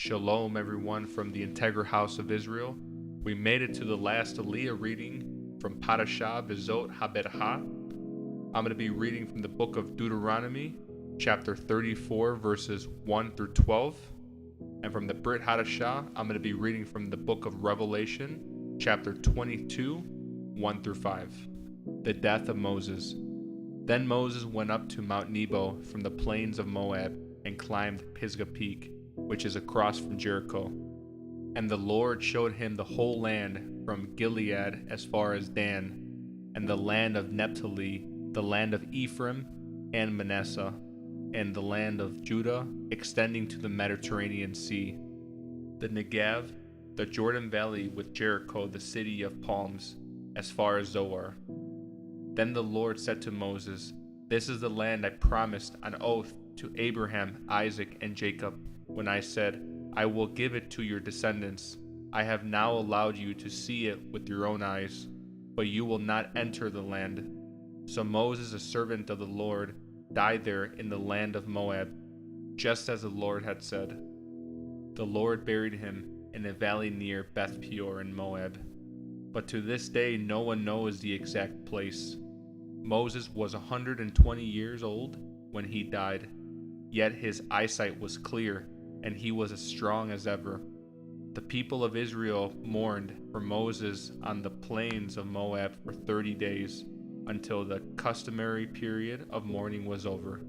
Shalom, everyone, from the integral house of Israel. We made it to the last Aliyah reading from Parasha, Vzot, Haberachah. I'm going to be reading from the book of Deuteronomy, chapter 34, verses 1 through 12. And from the Brit Hadashah, I'm going to be reading from the book of Revelation, chapter 22, 1 through 5. The death of Moses. Then Moses went up to Mount Nebo from the plains of Moab and climbed Pisgah Peak, which is across from Jericho. And the Lord showed him the whole land from Gilead as far as Dan, and the land of Naphtali, the land of Ephraim and Manasseh, and the land of Judah extending to the Mediterranean Sea, the Negev, the Jordan Valley with Jericho, the city of palms, as far as Zoar. Then the Lord said to Moses, "This is the land I promised on oath to Abraham, Isaac, and Jacob, when I said, I will give it to your descendants. I have now allowed you to see it with your own eyes, but you will not enter the land." So Moses, a servant of the Lord, died there in the land of Moab, just as the Lord had said. The Lord buried him in a valley near Beth Peor in Moab. But to this day no one knows the exact place. Moses was 120 years old when he died, yet his eyesight was clear, and he was as strong as ever. The people of Israel mourned for Moses on the plains of Moab for 30 days, until the customary period of mourning was over.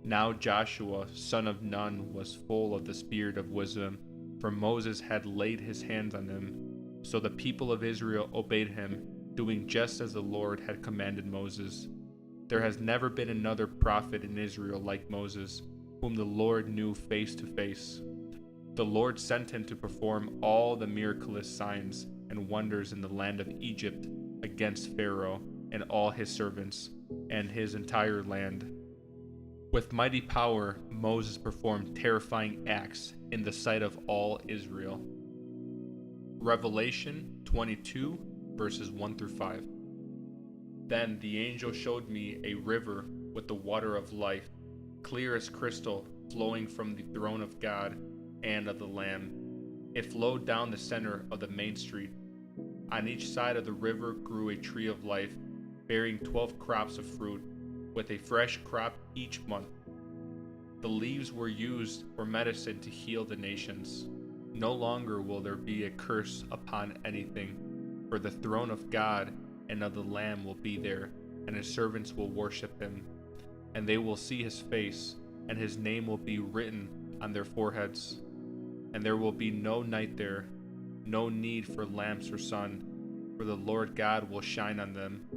Now Joshua, son of Nun, was full of the spirit of wisdom, for Moses had laid his hands on him. So the people of Israel obeyed him, doing just as the Lord had commanded Moses. There has never been another prophet in Israel like Moses, whom the Lord knew face to face. The Lord sent him to perform all the miraculous signs and wonders in the land of Egypt against Pharaoh and all his servants and his entire land. With mighty power, Moses performed terrifying acts in the sight of all Israel. Revelation 22, verses 1 through 5. Then the angel showed me a river with the water of life, clear as crystal, flowing from the throne of God and of the Lamb. It flowed down the center of the main street. On each side of the river grew a tree of life, bearing 12 crops of fruit, with a fresh crop each month. The leaves were used for medicine to heal the nations. No longer will there be a curse upon anything, for the throne of God and of the Lamb will be there, and his servants will worship him. And they will see his face, and his name will be written on their foreheads. And there will be no night there, no need for lamps or sun, for the Lord God will shine on them,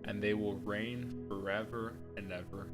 and they will reign forever and ever.